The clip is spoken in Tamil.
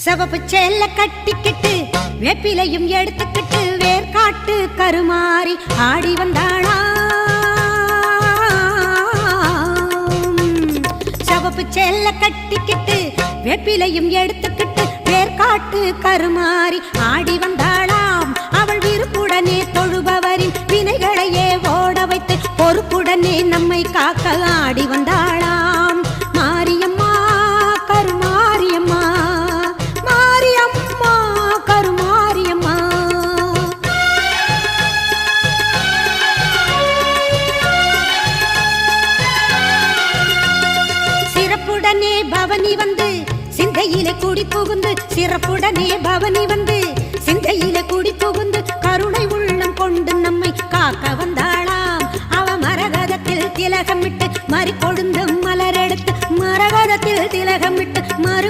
சிவப்பு சேல கட்டிக்கிட்டு வேப்பிலையும் எடுத்துக்கிட்டு வேர்காட்டு கருமாறி ஆடி வந்தாளா. சிவப்பு சேல கட்டிக்கிட்டு வேப்பிலையும் எடுத்துக்கிட்டு வேர்காட்டு கருமாறி ஆடி வந்தாளாம். அவள் விருப்புடனே தொழுபவரின் வினைகளையே ஓட வைத்து பொறுப்புடனே நம்மை காக்க ஆடி வந்தாளாம். மாரியம்மா கருமாரியம்மா, மாரியம்மா கருமாரியம்மா. சிறப்புடனே பவனி வந்து சிந்தையிலே கூடி புகுந்து, சிறப்புடனே பவனி வந்து சிந்தையிலே கூடி புகுந்து கருணை உள்ளம் கொண்டு நம்மை காக்க வந்தாளாம். அவ மரகதத்தில் திலகமிட்டு மறு கொழுந்து மலரெடுத்து, மரகதத்தில் திலகமிட்டு மறு